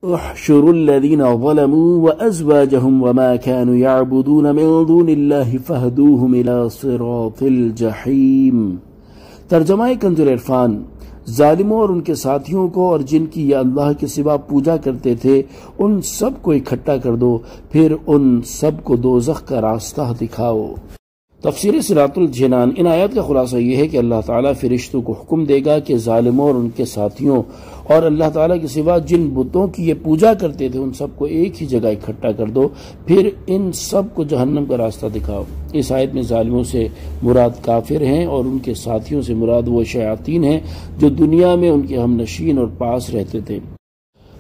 احشروا الذين ظلموا وأزواجهم وما كانوا يعبدون من دون الله فاهدوهم إلى صراط الجحيم۔ ترجمہ کنز العرفان، ظالموں اور ان کے ساتھیوں کو اور جن کی یہ اللہ کے سوا پوجا کرتے تھے ان سب کو اکٹھا کر دو، پھر ان سب کو دوزخ کا راستہ دکھاؤ۔ تفسیر صراط الجنان۔ ان آیات کا خلاصہ یہ ہے کہ اللہ تعالیٰ فرشتوں کو حکم دے گا کہ ظالموں اور ان کے ساتھیوں اور اللہ تعالیٰ کے سوا جن بتوں کی یہ پوجا کرتے تھے ان سب کو ایک ہی جگہ اکٹھا کر دو، پھر ان سب کو جہنم کا راستہ دکھاؤ۔ اس آیت میں ظالموں سے مراد کافر ہیں اور ان کے ساتھیوں سے مراد وہ شیاطین ہیں جو دنیا میں ان کے ہم نشین اور پاس رہتے تھے۔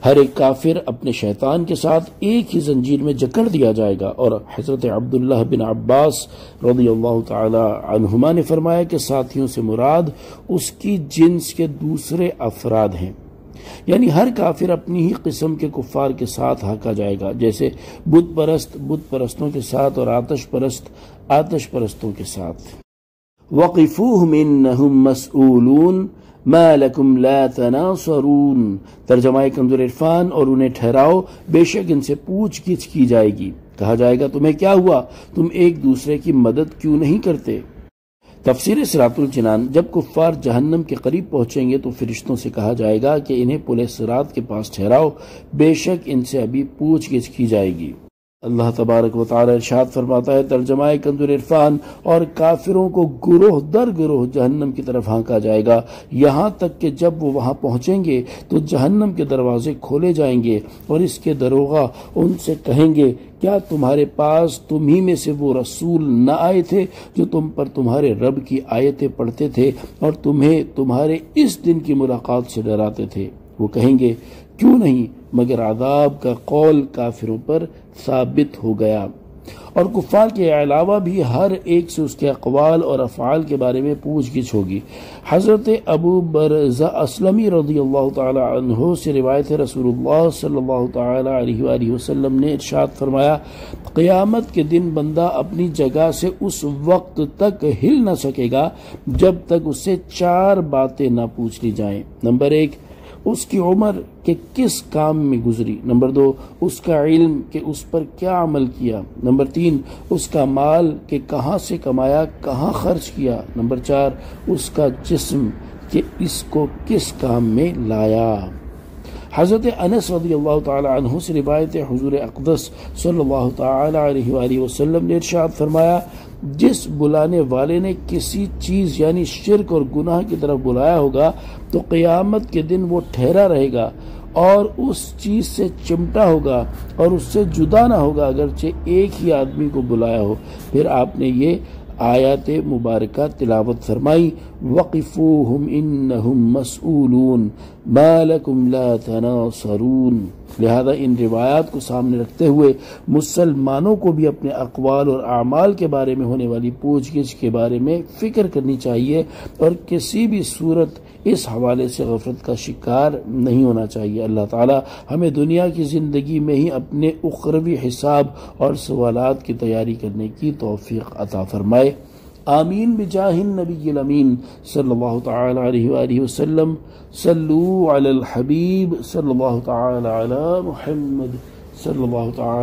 ہر ایک کافر اپنے شیطان کے ساتھ ایک ہی زنجیر میں جکڑ دیا جائے گا، اور حضرت عبداللہ بن عباس رضی اللہ تعالی عنہما نے فرمایا کہ ساتھیوں سے مراد اس کی جنس کے دوسرے افراد ہیں، یعنی ہر کافر اپنی ہی قسم کے کفار کے ساتھ ہانکا جائے گا، جیسے بت پرست بت پرستوں کے ساتھ اور آتش پرست آتش پرستوں کے ساتھ۔ وَقِفُوهُمْ إِنَّهُمْ مَسْئُولُونَ مَا لَكُمْ لَا تَنَاصَرُونَ۔ ترجمہ کنز العرفان، اور انہیں ٹھہراؤ، بے شک ان سے پوچھ گچھ کی جائے گی، کہا جائے گا تمہیں کیا ہوا، تم ایک دوسرے کی مدد کیوں نہیں کرتے۔ تفسیر صراط الجنان۔ جب کفار جہنم کے قریب پہنچیں گے تو فرشتوں سے کہا جائے گا کہ انہیں پل صراط کے پاس ٹھہراؤ، بے شک ان سے ابھی پوچھ گچھ کی جائے گی۔ اللہ تبارک و تعالی ارشاد فرماتا ہے ترجمہ کنز العرفان، اور کافروں کو گروہ در گروہ جہنم کی طرف ہانکا جائے گا، یہاں تک کہ جب وہ وہاں پہنچیں گے تو جہنم کے دروازے کھولے جائیں گے اور اس کے دروغہ ان سے کہیں گے کیا تمہارے پاس تمہیں میں سے وہ رسول نہ آئے تھے جو تم پر تمہارے رب کی آیتیں پڑھتے تھے اور تمہیں تمہارے اس دن کی ملاقات سے ڈراتے تھے؟ وہ کہیں گے کیوں نہیں، مگر عذاب کا قول کافروں پر ثابت ہو گیا۔ اور کفار کے علاوہ بھی ہر ایک سے اس کے اقوال اور افعال کے بارے میں پوچھ گچھ ہوگی۔ حضرت ابو برزہ اسلمی رضی اللہ تعالی عنہ سے روایت ہے، رسول اللہ صلی اللہ تعالی علیہ وآلہ وسلم نے ارشاد فرمایا، قیامت کے دن بندہ اپنی جگہ سے اس وقت تک ہل نہ سکے گا جب تک اس سے 4 باتیں نہ پوچھ لی جائیں۔ نمبر 1، اس کی عمر کہ کس کام میں گزری۔ نمبر 2، اس کا علم کہ اس پر کیا عمل کیا۔ نمبر 3، اس کا مال کہ کہاں سے کمایا، کہاں خرچ کیا۔ نمبر 4، اس کا جسم کہ اس کو کس کام میں لایا۔ حضرت انس رضی اللہ تعالی عنہ سے روایت حضور اقدس صلی اللہ تعالی علیہ وآلہ وسلم نے ارشاد فرمایا، جس بلانے والے نے کسی چیز یعنی شرک اور گناہ کی طرف بلایا ہوگا تو قیامت کے دن وہ ٹھہرا رہے گا اور اس چیز سے چمٹا ہوگا اور اس سے جدا نہ ہوگا اگرچہ ایک ہی آدمی کو بلایا ہو۔ پھر آپ نے یہ آیات مبارکہ تلاوت فرمائی، وَقِفُوهُمْ إِنَّهُمْ مَسْئُولُونَ مَا لَكُمْ لَا تَنَاصَرُونَ۔ لہذا ان روایات کو سامنے رکھتے ہوئے مسلمانوں کو بھی اپنے اقوال اور اعمال کے بارے میں ہونے والی پوچھ گچھ کے بارے میں فکر کرنی چاہیے اور کسی بھی صورت اس حوالے سے غفلت کا شکار نہیں ہونا چاہیے۔ اللہ تعالی ہمیں دنیا کی زندگی میں ہی اپنے اخروی حساب اور سوالات کی تیاری کرنے کی توفیق عطا فرمائے، آمین بجاہ النبی الامین صلی اللہ تعالی علیہ وآلہ وسلم۔ صلو علی الحبیب صلی اللہ تعالی علی محمد صلی اللہ تعالی